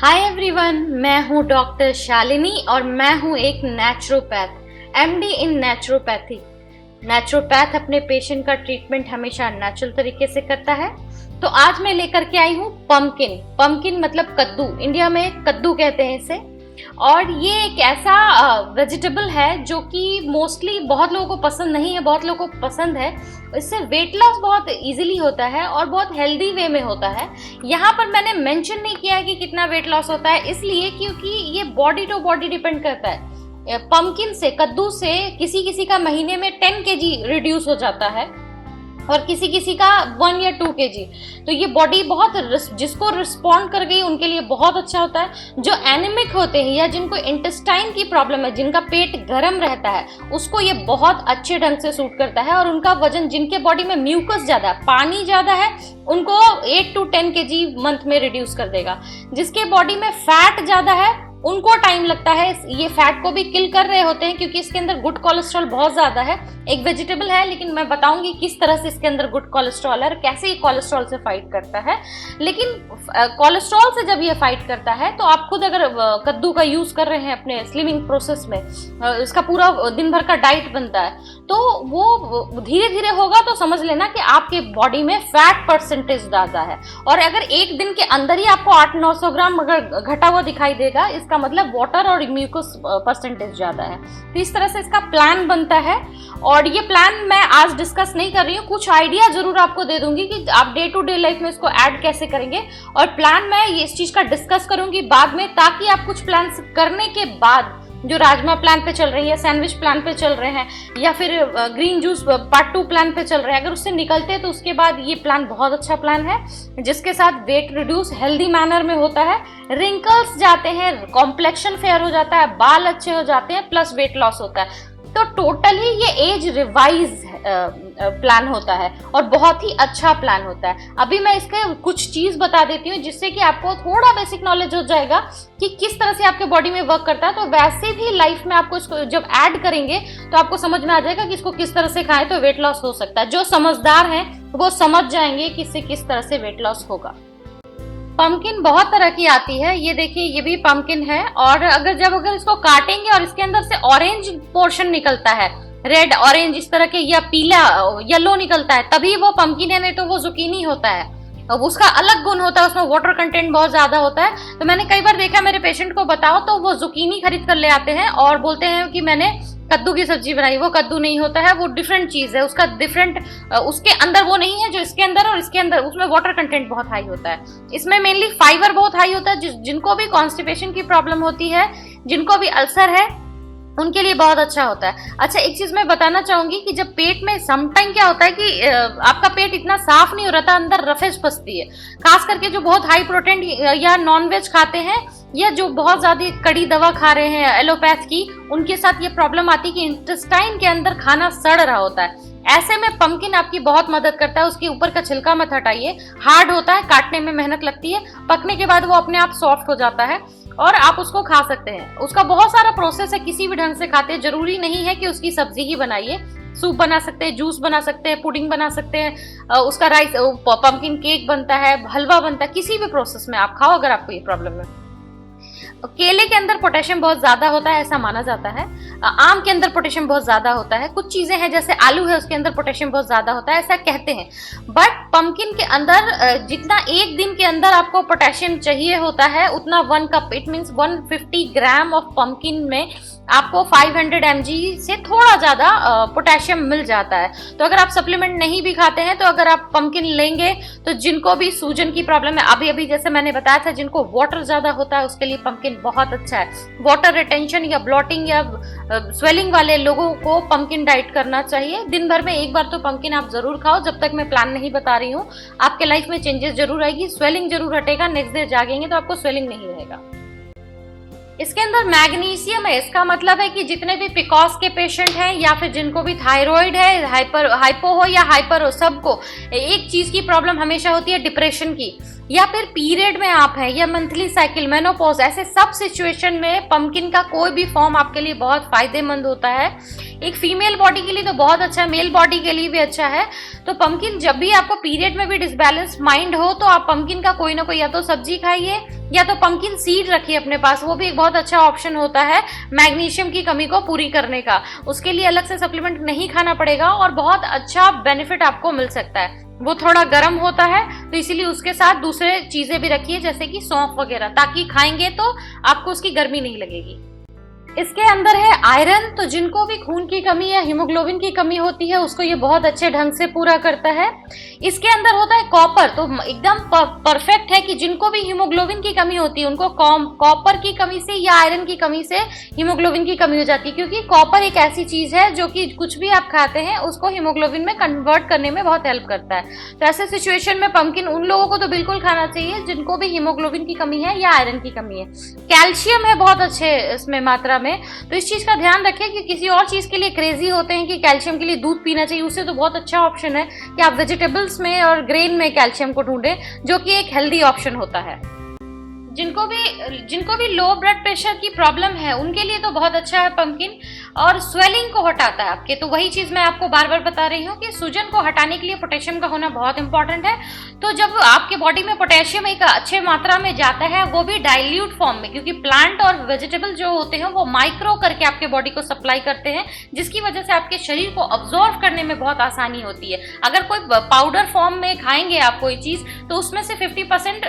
Hi everyone, मैं हूँ doctor Shalini और मैं हूँ एक नेचुरोपैथ, एमडी इन नेचुरोपैथी। नेचुरोपैथ अपने पेशेंट का ट्रीटमेंट हमेशा नेचुरल तरीके से करता है। तो आज मैं लेकर के आई हूँ पम्पकिन। पम्पकिन मतलब कद्दू, इंडिया में कद्दू कहते हैं इसे। और ये एक ऐसा वेजिटेबल है जो कि मोस्टली बहुत लोगों को पसंद नहीं है, बहुत लोगों को पसंद है। इससे वेट लॉस बहुत इजीली होता है और बहुत हेल्दी वे में होता है। यहाँ पर मैंने मेंशन नहीं किया है कि कितना वेट लॉस होता है, इसलिए क्योंकि ये बॉडी टू बॉडी डिपेंड करता है। पम्पकिन से, कद्दू से किसी किसी का महीने में 10 kg रिड्यूस हो जाता है और किसी किसी का 1 या 2 kg। तो ये बॉडी बहुत जिसको रिस्पॉन्ड कर गई उनके लिए बहुत अच्छा होता है। जो एनीमिक होते हैं या जिनको इंटेस्टाइन की प्रॉब्लम है, जिनका पेट गर्म रहता है, उसको ये बहुत अच्छे ढंग से सूट करता है। और उनका वजन, जिनके बॉडी में म्यूकस ज्यादा है, पानी ज्यादा है, उनको 8 to 10 kg मंथ में रिड्यूस कर देगा। जिसके बॉडी में फैट ज्यादा है उनको टाइम लगता है, ये फैट को भी किल कर रहे होते हैं क्योंकि इसके अंदर गुड कोलेस्ट्रॉल बहुत ज्यादा है। एक वेजिटेबल है, लेकिन मैं बताऊंगी किस तरह से इसके अंदर गुड कोलेस्ट्रॉल है और कैसे ये कोलेस्ट्रॉल से फाइट करता है। लेकिन कोलेस्ट्रॉल से जब ये फाइट करता है तो आप खुद अगर कद्दू का यूज कर रहे हैं अपने स्लिमिंग प्रोसेस में, इसका पूरा दिन भर का डाइट बनता है, तो वो धीरे धीरे होगा तो समझ लेना कि आपके बॉडी में फैट परसेंटेज ज्यादा है। और अगर एक दिन के अंदर ही आपको 800-900 ग्राम अगर घटा हुआ दिखाई देगा, इसका मतलब वाटर और म्यूकस परसेंटेज ज्यादा है। तो इस तरह से इसका प्लान बनता है। और ये प्लान मैं आज डिस्कस नहीं कर रही हूँ, कुछ आइडिया जरूर आपको दे दूंगी कि आप डे टू डे लाइफ में इसको ऐड कैसे करेंगे। और प्लान मैं ये इस चीज का डिस्कस करूंगी बाद में, ताकि आप कुछ प्लान करने के बाद, जो राजमा प्लान पे चल रही है, सैंडविच प्लान पे चल रहे हैं, या फिर ग्रीन जूस पार्ट 2 प्लान पे चल रहे हैं, अगर उससे निकलते हैं तो उसके बाद ये प्लान बहुत अच्छा प्लान है, जिसके साथ वेट रिड्यूस हेल्दी मैनर में होता है, रिंकल्स जाते हैं, कॉम्प्लेक्शन फेयर हो जाता है, बाल अच्छे हो जाते हैं, प्लस वेट लॉस होता है। तो टोटली ये एज रिवाइज प्लान होता है और बहुत ही अच्छा प्लान होता है। अभी मैं इसके कुछ चीज बता देती हूँ जिससे कि आपको थोड़ा बेसिक नॉलेज हो जाएगा कि किस तरह से आपके बॉडी में वर्क करता है। तो वैसे भी लाइफ में आपको इसको जब ऐड करेंगे तो आपको समझ में आ जाएगा कि इसको किस तरह से खाएं तो वेट लॉस हो सकता है। जो समझदार हैं वो समझ जाएंगे कि इससे किस तरह से वेट लॉस होगा। पम्पकिन बहुत तरह की आती है, ये देखिए ये भी पम्पकिन है। और अगर इसको काटेंगे और इसके अंदर से ऑरेंज पोर्शन निकलता है, रेड ऑरेंज इस तरह के, या पीला येलो निकलता है, तभी वो पम्पकिन है, नहीं तो वो जुकीनी होता है। अब उसका अलग गुण होता है, उसमें वाटर कंटेंट बहुत ज्यादा होता है। तो मैंने कई बार देखा, मेरे पेशेंट को बताओ तो वो जुकीनी खरीद कर ले आते हैं और बोलते हैं कि मैंने कद्दू की सब्जी बनाई। वो कद्दू नहीं होता है, वो डिफरेंट चीज है, उसका डिफरेंट, उसके अंदर वो नहीं है जो इसके अंदर, और इसके अंदर उसमें वाटर कंटेंट बहुत हाई होता है। इसमें मेनली फाइबर बहुत हाई होता है। जिनको भी कॉन्स्टिपेशन की प्रॉब्लम होती है, जिनको भी अल्सर है, उनके लिए बहुत अच्छा होता है। अच्छा, एक चीज मैं बताना चाहूंगी कि जब पेट में समटाइम क्या होता है कि आपका पेट इतना साफ नहीं हो रहा था, अंदर रफेज फंसती है। खास करके जो बहुत हाई प्रोटीन या नॉन वेज खाते हैं, या जो बहुत ज्यादा कड़ी दवा खा रहे हैं एलोपैथ की, उनके साथ ये प्रॉब्लम आती है कि इंटेस्टाइन के अंदर खाना सड़ रहा होता है। ऐसे में पम्पकिन आपकी बहुत मदद करता है। उसके ऊपर का छिलका मत हटाइए, हार्ड होता है, काटने में मेहनत लगती है, पकने के बाद वो अपने आप सॉफ्ट हो जाता है और आप उसको खा सकते हैं। उसका बहुत सारा प्रोसेस है, किसी भी ढंग से खाते हैं, जरूरी नहीं है कि उसकी सब्जी ही बनाइए। सूप बना सकते हैं, जूस बना सकते हैं, पुडिंग बना सकते हैं, उसका राइस पम्पकिन केक बनता है, हलवा बनता है, किसी भी प्रोसेस में आप खाओ अगर आपको ये प्रॉब्लम है। केले के अंदर पोटेशियम बहुत ज्यादा होता है, ऐसा माना जाता है। आम के अंदर पोटेशियम बहुत ज्यादा होता है। कुछ चीजें हैं जैसे आलू है, उसके अंदर पोटेशियम बहुत ज्यादा होता है, ऐसा कहते हैं। बट पम्पकिन के अंदर जितना एक दिन के अंदर आपको पोटेशियम चाहिए होता है, उतना 1 cup, it means 150 gram of pumpkin में आपको 500 mg से थोड़ा ज्यादा पोटेशियम मिल जाता है। तो अगर आप सप्लीमेंट नहीं भी खाते हैं, तो अगर आप पम्पकिन लेंगे, तो जिनको भी सूजन की प्रॉब्लम है, अभी अभी जैसे मैंने बताया था, जिनको वाटर ज्यादा होता है उसके लिए पम्पकिन बहुत अच्छा है। वाटर रिटेंशन या ब्लॉटिंग या स्वेलिंग वाले लोगों को पम्पकिन डाइट करना चाहिए। दिन भर में एक बार तो पम्पकिन आप जरूर खाओ। जब तक मैं प्लान नहीं बता रही हूँ, आपके लाइफ में चेंजेस जरूर आएगी, स्वेलिंग जरूर हटेगा, नेक्स्ट डे जागेंगे तो आपको स्वेलिंग नहीं रहेगा। इसके अंदर मैग्नीशियम है, इसका मतलब है कि जितने भी पिकॉस के पेशेंट हैं या फिर जिनको भी थायराइड है, हाइपो हो या हाइपर हो, सबको एक चीज की प्रॉब्लम हमेशा होती है, डिप्रेशन की। या फिर पीरियड में आप हैं या मंथली साइकिल, मेनोपॉज, ऐसे सब सिचुएशन में पंपकिन का कोई भी फॉर्म आपके लिए बहुत फायदेमंद होता है। एक फीमेल बॉडी के लिए तो बहुत अच्छा है, मेल बॉडी के लिए भी अच्छा है। तो पंपकिन जब भी आपको पीरियड में भी डिसबैलेंस माइंड हो तो आप पंपकिन का कोई ना कोई या तो सब्जी खाइए या तो पंपकिन सीड रखिए अपने पास, वो भी एक बहुत अच्छा ऑप्शन होता है मैग्नीशियम की कमी को पूरी करने का। उसके लिए अलग से सप्लीमेंट नहीं खाना पड़ेगा और बहुत अच्छा बेनिफिट आपको मिल सकता है। वो थोड़ा गर्म होता है तो इसीलिए उसके साथ दूसरे चीजें भी रखिए जैसे कि सौंफ वगैरह, ताकि खाएंगे तो आपको उसकी गर्मी नहीं लगेगी। इसके अंदर है आयरन, तो जिनको भी खून की कमी या हीमोग्लोबिन की कमी होती है उसको ये बहुत अच्छे ढंग से पूरा करता है। इसके अंदर होता है कॉपर, तो एकदम परफेक्ट है कि जिनको भी हीमोग्लोबिन की कमी होती है उनको कॉपर की कमी से या आयरन की कमी से हीमोग्लोबिन की कमी हो जाती है, क्योंकि कॉपर एक ऐसी चीज है जो कि कुछ भी आप खाते हैं उसको हीमोग्लोबिन में कन्वर्ट करने में बहुत हेल्प करता है। तो ऐसे सिचुएशन में पंपकिन उन लोगों को तो बिल्कुल खाना चाहिए जिनको भी हीमोग्लोबिन की कमी है या आयरन की कमी है। कैल्शियम है बहुत अच्छे इसमें मात्रा में, तो इस चीज का ध्यान रखें कि किसी और चीज के लिए क्रेजी होते हैं कि कैल्शियम के लिए दूध पीना चाहिए, उससे तो बहुत अच्छा ऑप्शन है कि आप वेजिटेबल्स में और ग्रेन में कैल्शियम को ढूंढें, जो कि एक हेल्दी ऑप्शन होता है। जिनको भी लो ब्लड प्रेशर की प्रॉब्लम है उनके लिए तो बहुत अच्छा है पंपकिन, और स्वेलिंग को हटाता है आपके। तो वही चीज मैं आपको बार बार बता रही हूँ कि सूजन को हटाने के लिए पोटेशियम का होना बहुत इंपॉर्टेंट है। तो जब आपके बॉडी में पोटेशियम एक अच्छे मात्रा में जाता है, वो भी डाइल्यूट फॉर्म में, क्योंकि प्लांट और वेजिटेबल जो होते हैं वो माइक्रो करके आपके बॉडी को सप्लाई करते हैं, जिसकी वजह से आपके शरीर को अब्जॉर्व करने में बहुत आसानी होती है। अगर कोई पाउडर फॉर्म में खाएंगे आप कोई चीज तो उसमें से 50%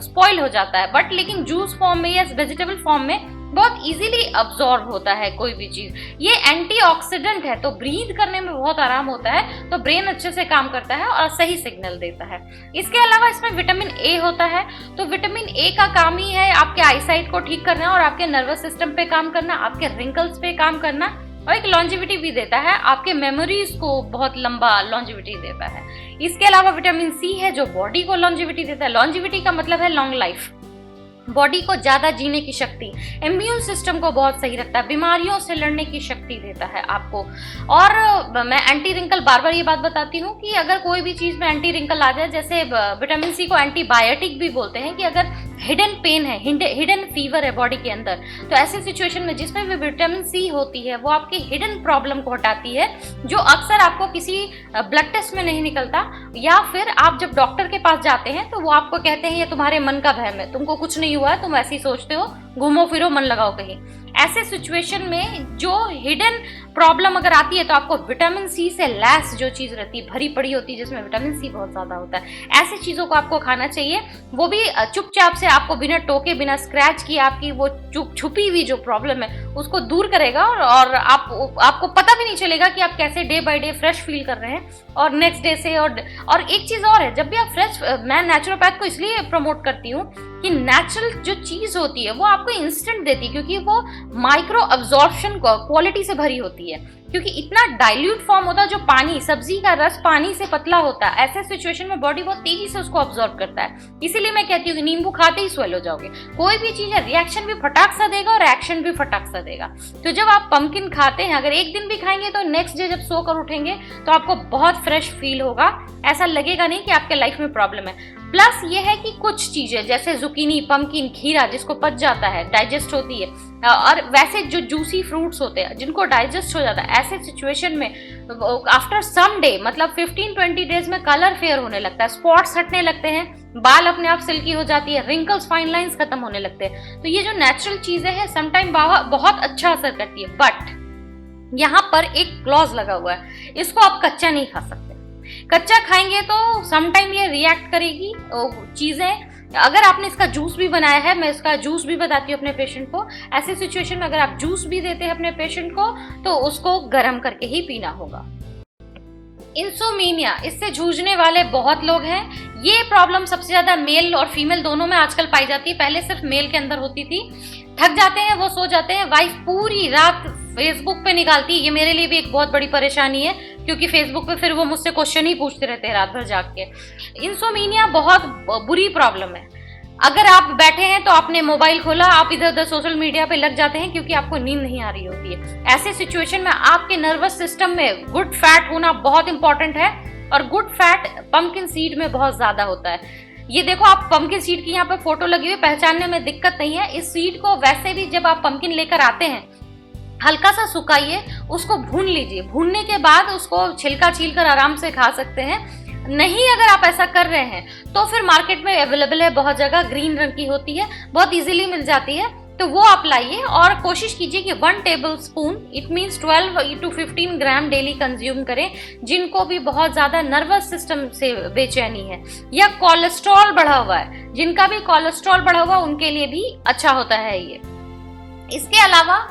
स्पॉइल हो जाता है, बट लेकिन जूस फॉर्म में या वेजिटेबल फॉर्म में बहुत इजीली अब्सॉर्ब होता है कोई भी चीज। ये एंटीऑक्सीडेंट है तो ब्रीथ करने में बहुत आराम होता है, तो ब्रेन अच्छे से काम करता है और सही सिग्नल देता है। इसके अलावा इसमें विटामिन ए होता है, तो विटामिन ए का काम ही है आपके आईसाइट को ठीक करना और आपके नर्वस सिस्टम पे काम करना, आपके रिंकल्स पे काम करना, और एक लॉन्जिविटी भी देता है, आपके मेमोरीज को बहुत लंबा लॉन्जिविटी देता है। इसके अलावा विटामिन सी है जो बॉडी को लॉन्जिविटी देता है। लॉन्जिविटी का मतलब है लॉन्ग लाइफ, बॉडी को ज्यादा जीने की शक्ति, इम्यून सिस्टम को बहुत सही रखता है, बीमारियों से लड़ने की शक्ति देता है आपको। और मैं एंटी रिंकल बार बार ये बात बताती हूँ कि अगर कोई भी चीज में एंटी रिंकल आ जाए, जैसे विटामिन सी को एंटीबायोटिक भी बोलते हैं, कि अगर हिडन पेन है, हिडन फीवर है बॉडी के अंदर, तो ऐसे सिचुएशन में जिसमें भी विटामिन सी होती है वो आपकी हिडन प्रॉब्लम को हटाती है, जो अक्सर आपको किसी ब्लड टेस्ट में नहीं निकलता, या फिर आप जब डॉक्टर के पास जाते हैं तो वो आपको कहते हैं ये तुम्हारे मन का वहम है, तुमको कुछ नहीं हुआ है, तुम ऐसे ही सोचते हो, घूमो फिरो मन लगाओ कहीं। ऐसे सिचुएशन में जो हिडन प्रॉब्लम अगर आती है तो आपको विटामिन सी से लैस जो चीज रहती है, भरी पड़ी होती है, जिसमें विटामिन सी बहुत ज्यादा होता है, ऐसी चीजों को आपको खाना चाहिए। वो भी चुपचाप से आपको बिना टोके बिना स्क्रैच किए आपकी वो छुपी हुई जो प्रॉब्लम है उसको दूर करेगा, और आपको पता भी नहीं चलेगा कि आप कैसे day by day fresh feel कर रहे हैं और नेक्स्ट डे से। और एक चीज और है, जब भी आप फ्रेश, मैं नेचुरोपैथ को इसलिए प्रमोट करती हूँ कि नेचुरल जो चीज होती है वो आपको इंस्टेंट देती है, क्योंकि वो माइक्रो अब्जॉर्प्शन क्वालिटी से भरी होती है, क्योंकि इतना डाइल्यूट फॉर्म होता है, जो पानी, सब्जी का रस पानी से पतला होता है, ऐसे सिचुएशन में बॉडी बहुत तेजी से उसको अब्जॉर्ब करता है। इसीलिए मैं कहती हूँ कि नींबू खाते ही स्वेल हो जाओगे। कोई भी चीज है रिएक्शन भी फटाक सा देगा और एक्शन भी फटाक सा देगा। तो जब आप पंपकिन खाते हैं, अगर एक दिन भी खाएंगे तो नेक्स्ट डे जब सोकर उठेंगे तो आपको बहुत फ्रेश फील होगा, ऐसा लगेगा नहीं कि आपके लाइफ में प्रॉब्लम है। प्लस ये है कि कुछ चीजें जैसे जुकीनी, पंपकिन, खीरा जिसको पच जाता है, डाइजेस्ट होती है, और वैसे जो जूसी फ्रूट्स होते हैं जिनको डाइजेस्ट हो जाता है, ऐसे सिचुएशन में आफ्टर सम डे, मतलब 15-20 डेज में कलर फेयर होने लगता है, स्पॉट्स हटने लगते हैं, बाल अपने आप सिल्की हो जाती है, रिंकल्स, फाइन लाइंस खत्म होने लगते हैं। तो ये जो नेचुरल चीजें हैं समटाइम बहुत अच्छा असर करती है, बट यहाँ पर एक क्लॉज लगा हुआ है, इसको आप कच्चा नहीं खा सकते। कच्चा खाएंगे तो समटाइम ये रिएक्ट करेगी चीजें। अगर आपने इसका जूस भी बनाया है, मैं इसका जूस भी बताती हूँ अपने पेशेंट को, ऐसे सिचुएशन में अगर आप जूस भी देते हैं अपने पेशेंट को तो उसको गर्म करके ही पीना होगा। इंसोमीनिया, इससे जूझने वाले बहुत लोग हैं। ये प्रॉब्लम सबसे ज्यादा मेल और फीमेल दोनों में आजकल पाई जाती है, पहले सिर्फ मेल के अंदर होती थी। थक जाते हैं, वो सो जाते हैं, वाइफ पूरी रात फेसबुक पे निकालती है। ये मेरे लिए भी एक बहुत बड़ी परेशानी है, क्योंकि फेसबुक पे फिर वो मुझसे क्वेश्चन ही पूछते रहते हैं रात भर जाग के। इंसोमीनिया बहुत बुरी प्रॉब्लम है। अगर आप बैठे हैं तो आपने मोबाइल खोला, आप इधर उधर सोशल मीडिया पे लग जाते हैं क्योंकि आपको नींद नहीं आ रही होती है। ऐसे सिचुएशन में आपके नर्वस सिस्टम में गुड फैट होना बहुत इंपॉर्टेंट है, और गुड फैट पंपकिन सीड में बहुत ज्यादा होता है। ये देखो, आप पम्पकिन सीड की यहाँ पे फोटो लगी हुई, पहचानने में दिक्कत नहीं है। इस सीड को वैसे भी जब आप पम्पकिन लेकर आते हैं, हल्का सा सुखाइए, उसको भून लीजिए। भूनने के बाद उसको छिलका छीलकर आराम से खा सकते हैं। नहीं, अगर आप ऐसा कर रहे हैं तो फिर मार्केट में अवेलेबल है, बहुत जगह ग्रीन रंग की होती है, बहुत इजीली मिल जाती है, तो वो आप लाइए और कोशिश कीजिए कि 1 table spoon, it means 12 to 15 gram daily consume करें। जिनको भी बहुत ज़्यादा नर्वस सिस्टम से बेचैनी है या कोलेस्ट्रॉल बढ़ा हुआ है, जिनका भी कोलेस्ट्रॉल बढ़ा हुआ, उनके लिए भी अच्छा होता है ये। इसके अलावा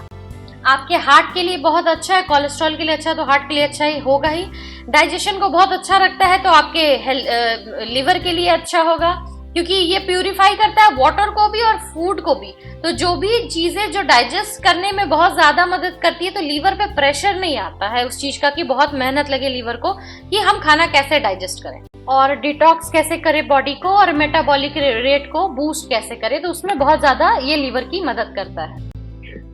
आपके हार्ट के लिए बहुत अच्छा है, कोलेस्ट्रॉल के लिए अच्छा, तो हार्ट के लिए अच्छा ही होगा ही। डाइजेशन को बहुत अच्छा रखता है, तो आपके लिवर के लिए अच्छा होगा, क्योंकि ये प्यूरिफाई करता है वाटर को भी और फूड को भी। तो जो भी चीजें जो डाइजेस्ट करने में बहुत ज्यादा मदद करती है, तो लीवर पे प्रेशर नहीं आता है उस चीज का कि बहुत मेहनत लगे लीवर को कि हम खाना कैसे डाइजेस्ट करें और डिटॉक्स कैसे करें बॉडी को और मेटाबॉलिक रेट को बूस्ट कैसे करें, तो उसमें बहुत ज्यादा ये लीवर की मदद करता है।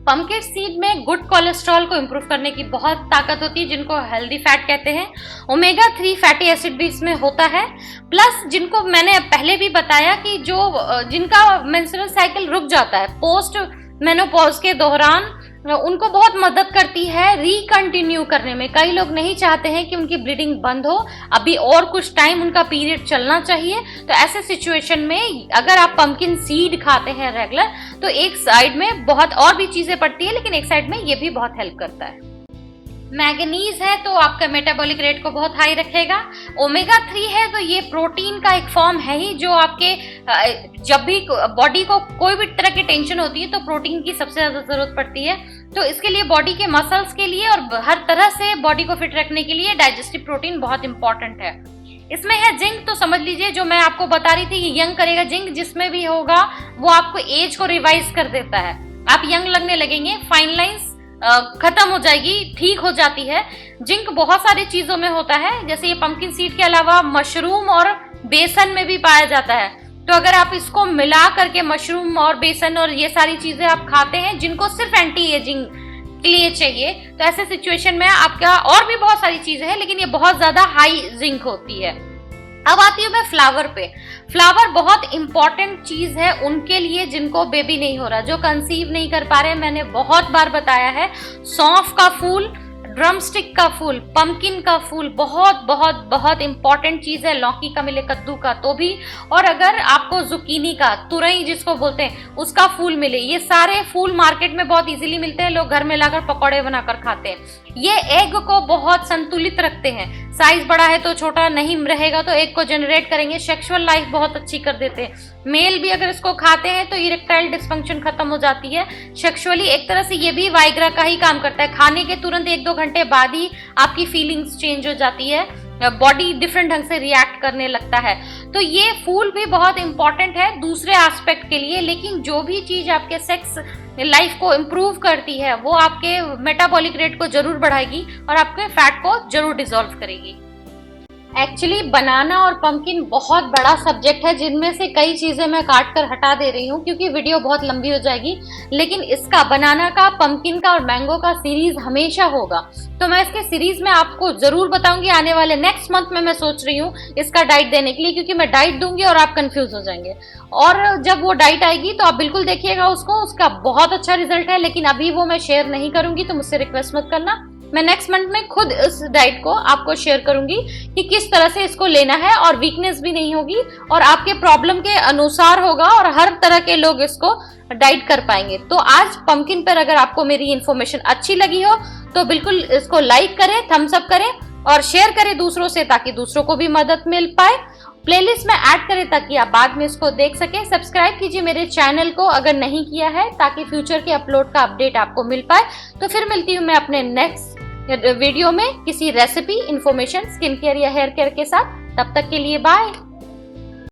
पम्पकिन सीड में गुड कोलेस्ट्रॉल को इम्प्रूव करने की बहुत ताकत होती है, जिनको हेल्दी फैट कहते हैं। ओमेगा 3 फैटी एसिड भी इसमें होता है। प्लस जिनको मैंने पहले भी बताया कि जिनका मेंस्ट्रुअल साइकिल रुक जाता है पोस्ट मेनोपॉज के दौरान, उनको बहुत मदद करती है रिकंटिन्यू करने में। कई लोग नहीं चाहते हैं कि उनकी ब्लीडिंग बंद हो, अभी और कुछ टाइम उनका पीरियड चलना चाहिए। तो ऐसे सिचुएशन में अगर आप पम्पकिन सीड खाते हैं रेगुलर, तो एक साइड में बहुत और भी चीजें पड़ती है, लेकिन एक साइड में ये भी बहुत हेल्प करता है। मैग्नीज है तो आपका मेटाबॉलिक रेट को बहुत हाई रखेगा। ओमेगा 3 है तो ये प्रोटीन का एक फॉर्म है ही, जो आपके जब भी बॉडी को कोई भी तरह की टेंशन होती है तो प्रोटीन की सबसे ज्यादा जरूरत पड़ती है। तो इसके लिए बॉडी के मसल्स के लिए और हर तरह से बॉडी को फिट रखने के लिए डाइजेस्टिव प्रोटीन बहुत इंपॉर्टेंट है। इसमें है जिंक, तो समझ लीजिए जो मैं आपको बता रही थी कि यंग करेगा। जिंक जिसमें भी होगा वो आपको एज को रिवाइज कर देता है, आप यंग लगने लगेंगे, फाइन लाइंस खत्म हो जाएगी, ठीक हो जाती है। जिंक बहुत सारी चीजों में होता है, जैसे ये पम्पकिन सीड के अलावा मशरूम और बेसन में भी पाया जाता है। तो अगर आप इसको मिला करके मशरूम और बेसन और ये सारी चीजें आप खाते हैं, जिनको सिर्फ एंटी एजिंग के लिए चाहिए, तो ऐसे सिचुएशन में आपका और भी बहुत सारी चीजें हैं, लेकिन ये बहुत ज्यादा हाई जिंक होती है। अब आती हूँ मैं फ्लावर पे। फ्लावर बहुत इंपॉर्टेंट चीज है उनके लिए जिनको बेबी नहीं हो रहा, जो कंसीव नहीं कर पा रहे। मैंने बहुत बार बताया है, सौंफ का फूल, ड्रमस्टिक का फूल, पम्पकिन का फूल बहुत बहुत बहुत इंपॉर्टेंट चीज है। लौकी का मिले, कद्दू का तो भी, और अगर आपको जुकीनी का, तुरई जिसको बोलते हैं, उसका फूल मिले, ये सारे फूल मार्केट में बहुत इजीली मिलते हैं, लोग घर में लाकर पकौड़े बनाकर खाते हैं। ये एग को बहुत संतुलित रखते हैं, साइज बड़ा है तो छोटा नहीं रहेगा, तो एग को जनरेट करेंगे, सेक्सुअल लाइफ बहुत अच्छी कर देते हैं। मेल भी अगर इसको खाते हैं तो इरेक्टाइल डिस्फंक्शन खत्म हो जाती है सेक्सुअली। एक तरह से ये भी वाइग्रा का ही काम करता है, खाने के तुरंत 1-2 घंटे बाद ही आपकी फीलिंग्स चेंज हो जाती है, बॉडी डिफरेंट ढंग से रिएक्ट करने लगता है। तो ये फूल भी बहुत इंपॉर्टेंट है दूसरे एस्पेक्ट के लिए, लेकिन जो भी चीज आपके सेक्स लाइफ को इम्प्रूव करती है वो आपके मेटाबॉलिक रेट को जरूर बढ़ाएगी और आपके फैट को जरूर डिसॉल्व करेगी। एक्चुअली बनाना और पम्पकिन बहुत बड़ा सब्जेक्ट है, जिनमें से कई चीजें मैं काट कर हटा दे रही हूँ क्योंकि वीडियो बहुत लंबी हो जाएगी। लेकिन इसका बनाना का, पम्पकिन का और मैंगो का सीरीज हमेशा होगा, तो मैं इसके सीरीज में आपको जरूर बताऊंगी। आने वाले नेक्स्ट मंथ में मैं सोच रही हूँ इसका डाइट देने के लिए, क्योंकि मैं डाइट दूंगी और आप कंफ्यूज हो जाएंगे। और जब वो डाइट आएगी तो आप बिल्कुल देखिएगा उसको, उसका बहुत अच्छा रिजल्ट है, लेकिन अभी वो मैं शेयर नहीं करूंगी, तो मुझसे रिक्वेस्ट मत करना। मैं नेक्स्ट मंथ में खुद इस डाइट को आपको शेयर करूंगी कि किस तरह से इसको लेना है, और वीकनेस भी नहीं होगी और आपके प्रॉब्लम के अनुसार होगा और हर तरह के लोग इसको डाइट कर पाएंगे। तो आज पम्पकिन पर अगर आपको मेरी इन्फॉर्मेशन अच्छी लगी हो तो बिल्कुल इसको लाइक करें, थम्स अप करें और शेयर करें दूसरों से, ताकि दूसरों को भी मदद मिल पाए। प्लेलिस्ट में ऐड करें ताकि आप बाद में इसको देख सकें। सब्सक्राइब कीजिए मेरे चैनल को अगर नहीं किया है, ताकि फ्यूचर के अपलोड का अपडेट आपको मिल पाए। तो फिर मिलती हूँ मैं अपने नेक्स्ट वीडियो में किसी रेसिपी, इंफॉर्मेशन, स्किन केयर या हेयर केयर के साथ। तब तक के लिए बाय।